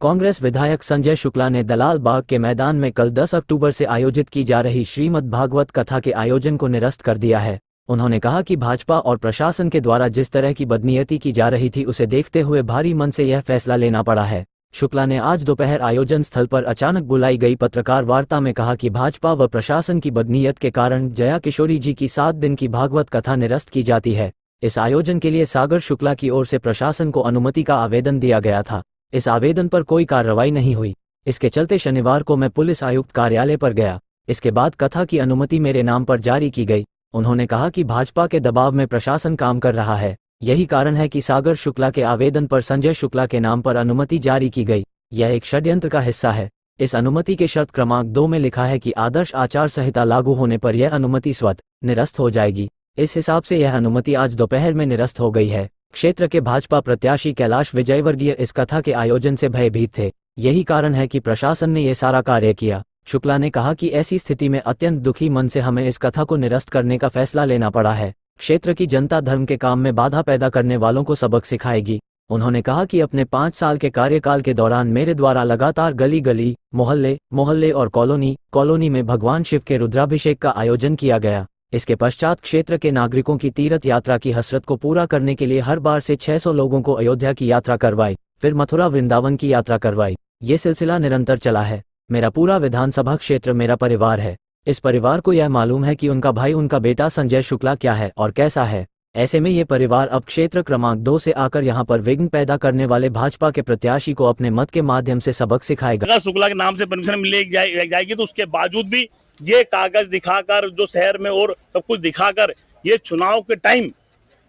कांग्रेस विधायक संजय शुक्ला ने दलाल बाग के मैदान में कल 10 अक्टूबर से आयोजित की जा रही श्रीमद् भागवत कथा के आयोजन को निरस्त कर दिया है। उन्होंने कहा कि भाजपा और प्रशासन के द्वारा जिस तरह की बदनीयती की जा रही थी उसे देखते हुए भारी मन से यह फैसला लेना पड़ा है। शुक्ला ने आज दोपहर आयोजन स्थल पर अचानक बुलाई गई पत्रकार वार्ता में कहा कि भाजपा व प्रशासन की बदनीयत के कारण जया किशोरी जी की 7 दिन की भागवत कथा निरस्त की जाती है। इस आयोजन के लिए सागर शुक्ला की ओर से प्रशासन को अनुमति का आवेदन दिया गया था। इस आवेदन पर कोई कार्रवाई नहीं हुई। इसके चलते शनिवार को मैं पुलिस आयुक्त कार्यालय पर गया। इसके बाद कथा की अनुमति मेरे नाम पर जारी की गई। उन्होंने कहा कि भाजपा के दबाव में प्रशासन काम कर रहा है। यही कारण है कि सागर शुक्ला के आवेदन पर संजय शुक्ला के नाम पर अनुमति जारी की गई। यह एक षड्यंत्र का हिस्सा है। इस अनुमति के शर्त क्रमांक 2 में लिखा है कि आदर्श आचार संहिता लागू होने पर यह अनुमति स्वतः निरस्त हो जाएगी। इस हिसाब से यह अनुमति आज दोपहर में निरस्त हो गई है। क्षेत्र के भाजपा प्रत्याशी कैलाश विजयवर्गीय इस कथा के आयोजन से भयभीत थे। यही कारण है कि प्रशासन ने यह सारा कार्य किया। शुक्ला ने कहा कि ऐसी स्थिति में अत्यंत दुखी मन से हमें इस कथा को निरस्त करने का फैसला लेना पड़ा है। क्षेत्र की जनता धर्म के काम में बाधा पैदा करने वालों को सबक सिखाएगी। उन्होंने कहा कि अपने 5 साल के कार्यकाल के दौरान मेरे द्वारा लगातार गली गली, मोहल्ले और कॉलोनी में भगवान शिव के रुद्राभिषेक का आयोजन किया गया। इसके पश्चात क्षेत्र के नागरिकों की तीर्थ यात्रा की हसरत को पूरा करने के लिए हर बार से 600 लोगों को अयोध्या की यात्रा करवाई, फिर मथुरा वृंदावन की यात्रा करवाई। ये सिलसिला निरंतर चला है। मेरा पूरा विधानसभा क्षेत्र मेरा परिवार है। इस परिवार को यह मालूम है कि उनका भाई, उनका बेटा संजय शुक्ला क्या है और कैसा है। ऐसे में ये परिवार अब क्षेत्र क्रमांक 2 से आकर यहाँ पर विघ्न पैदा करने वाले भाजपा के प्रत्याशी को अपने मत के माध्यम से सबक सिखाएगा। अगर शुक्ला के नाम से परमिशन मिल जाएगी तो उसके बावजूद भी ये कागज दिखाकर, जो शहर में और सब कुछ दिखाकर, ये चुनाव के टाइम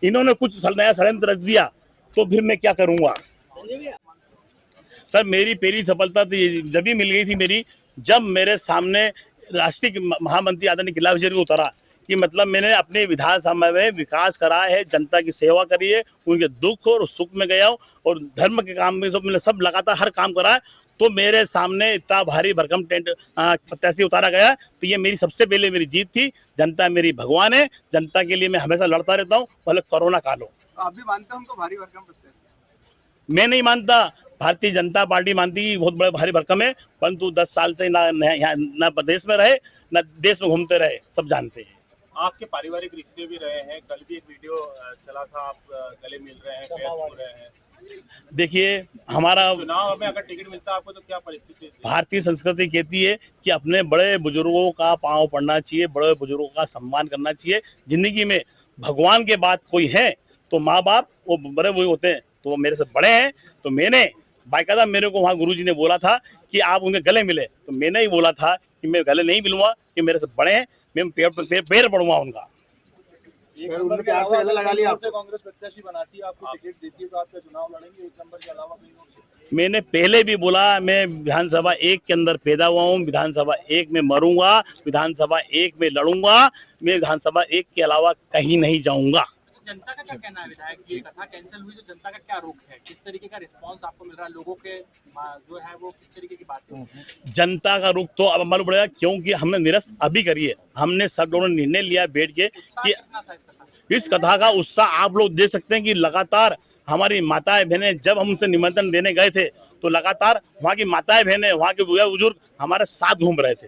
इन्होंने कुछ नया षड्यंत्र रच दिया, तो फिर मैं क्या करूंगा। सर, मेरी पहली सफलता तो जब भी मिल गई थी मेरी, जब मेरे सामने राष्ट्रीय महामंत्री आदरणीय कैलाश विजयवर्गीय उतरा कि मतलब मैंने अपने विधानसभा में विकास करा है, जनता की सेवा करी है, उनके दुख और सुख में गया हूँ और धर्म के काम में मैंने सब लगातार हर काम करा है। तो मेरे सामने इतना भारी भरकम टेंट प्रत्याशी उतारा गया, तो ये मेरी सबसे पहले मेरी जीत थी। जनता मेरी भगवान है। जनता के लिए मैं हमेशा लड़ता रहता हूँ, भले कोरोना काल हो। आप भी मानते हैं उनको भारी भरकम प्रत्याशी? मैं नहीं मानता, भारतीय जनता पार्टी मानती है बहुत बड़े भारी भरकम है, परंतु 10 साल से ना प्रदेश में रहे ना देश में घूमते रहे, सब जानते हैं। आपके पारिवारिक रिश्ते भी रहे हैं, कल भी एक वीडियो चला था, आप गले मिल रहे हैं, पैर छू रहे हैं। देखिए, हमारा चुनाव में अगर टिकट मिलता है आपको तो क्या परिस्थिति है? भारतीय संस्कृति कहती है कि अपने बड़े बुजुर्गों का पांव पड़ना चाहिए, बड़े बुजुर्गों का सम्मान करना चाहिए। जिंदगी में भगवान के बाद कोई है तो माँ बाप, वो बड़े वो होते हैं, तो वो मेरे से बड़े हैं। तो मैंने बाकायदा, मेरे को वहाँ गुरुजी ने बोला था कि आप उनके गले मिले, तो मैंने ही बोला था कि मैं गले नहीं मिलूंगा, कि मेरे से बड़े हैं, मैं पैर पड़ूंगा उनका। कांग्रेस प्रत्याशी बनाती है, आपको टिकट देती है, तो आपका चुनाव लड़ेंगे 1 नंबर के अलावा कहीं? मैंने पहले भी बोला, मैं विधानसभा 1 के अंदर पैदा हुआ हूँ, विधानसभा 1 में मरूंगा, विधानसभा 1 में लड़ूंगा, मैं विधानसभा 1 के अलावा कहीं नहीं जाऊंगा। जनता का क्या कहना है विधायक, ये कथा कैंसिल हुई तो जनता का क्या रुख है, किस तरीके का रिस्पांस आपको मिल रहा है, लोगों के जो है वो किस तरीके की बातें हैं? जनता का रुख तो अब मालूम पड़ेगा, क्योंकि हमने निरस्त अभी करी है। हमने सब लोगों ने निर्णय लिया बैठ के कि इस कथा का उत्साह आप लोग देख सकते हैं कि लगातार हमारी माताएं बहनें, जब हम उनसे निमंत्रण देने गए थे तो लगातार वहाँ की माताएं बहनें, वहाँ के बुजुर्ग हमारे साथ घूम रहे थे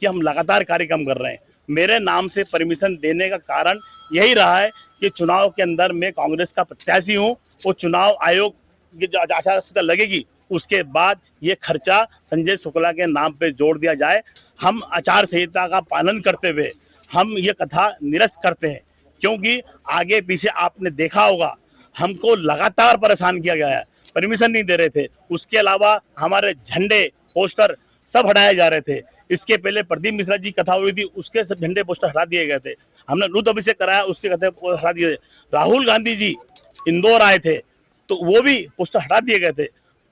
कि हम लगातार कार्यक्रम कर रहे हैं। मेरे नाम से परमिशन देने का कारण यही रहा है कि चुनाव के अंदर मैं कांग्रेस का प्रत्याशी हूं और चुनाव आयोग की जो आचार संहिता लगेगी उसके बाद ये खर्चा संजय शुक्ला के नाम पे जोड़ दिया जाए। हम आचार संहिता का पालन करते हुए हम ये कथा निरस्त करते हैं, क्योंकि आगे पीछे आपने देखा होगा हमको लगातार परेशान किया गया है, परमिशन नहीं दे रहे थे। उसके अलावा हमारे झंडे, पोस्टर सब हटाए जा रहे थे। इसके पहले प्रदीप मिश्रा जी कथा हुई थी, उसके सब झंडे पोस्टर हटा दिए गए थे। हमने रुद्र अभिषेक कराया, उसके कथे हटा दिए। राहुल गांधी जी इंदौर आए थे तो वो भी पोस्टर हटा दिए गए थे।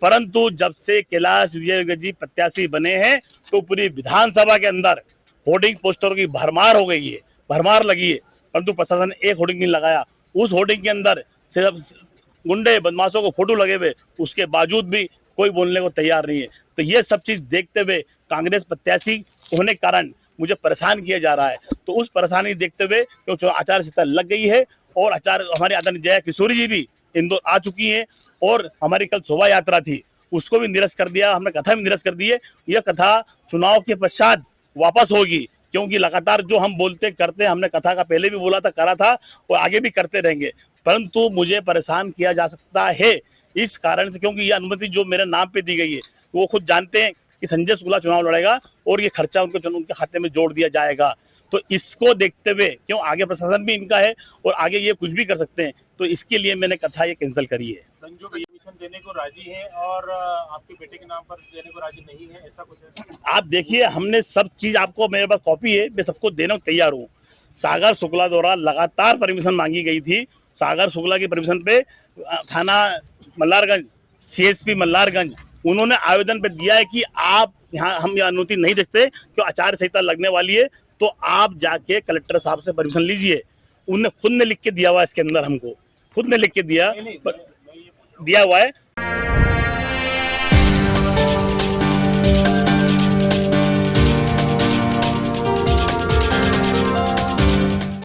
परंतु जब से कैलाश विजयवर्गीय जी प्रत्याशी बने हैं तो पूरी विधानसभा के अंदर होर्डिंग पोस्टरों की भरमार हो गई है, भरमार लगी है, परंतु प्रशासन ने एक होर्डिंग नहीं लगाया। उस होर्डिंग के अंदर सिर्फ गुंडे बदमाशों को फोटो लगे हुए, उसके बावजूद भी कोई बोलने को तैयार नहीं है। तो ये सब चीज देखते हुए कांग्रेस प्रत्याशी होने के कारण मुझे परेशान किया जा रहा है। तो उस परेशानी देखते हुए क्योंकि आचार संहिता लग गई है और आचार हमारे आदरणीय जया किशोरी जी भी इंदौर आ चुकी हैं और हमारी कल शोभा यात्रा थी उसको भी निरस्त कर दिया, हमने कथा भी निरस्त कर दी है। यह कथा चुनाव के पश्चात वापस होगी, क्योंकि लगातार जो हम बोलते करते हमने कथा का पहले भी बोला था, करा था और आगे भी करते रहेंगे, परंतु मुझे परेशान किया जा सकता है इस कारण से, क्योंकि ये अनुमति जो मेरे नाम पे दी गई है वो खुद जानते हैं कि संजय शुक्ला चुनाव लड़ेगा और ये खर्चा उनके खाते में जोड़ दिया जाएगा। तो इसको देखते हुए, क्यों आगे प्रशासन भी इनका है और आगे ये कुछ भी कर सकते हैं, तो इसके लिए मैंने कथा ये कैंसिल करी है। संजू परमिशन देने को राजी है और आपके बेटे के नाम पर देने को राजी नहीं है, ऐसा कुछ है? आप देखिए, हमने सब चीज आपको, मेरे पास कॉपी है, मैं सबको देने को तैयार हूँ। सागर शुक्ला द्वारा लगातार परमिशन मांगी गई थी। सागर शुक्ला की परमिशन पे थाना मल्हारगंज, CSP मल्हारगंज, उन्होंने आवेदन पे दिया है कि आप यहाँ हम यह अनुमति नहीं देते, क्यों आचार संहिता लगने वाली है, तो आप जाके कलेक्टर साहब से परमिशन लीजिए। उन्होंने खुद ने लिख के दिया हुआ है, इसके अंदर हमको खुद ने लिख के दिया हुआ है।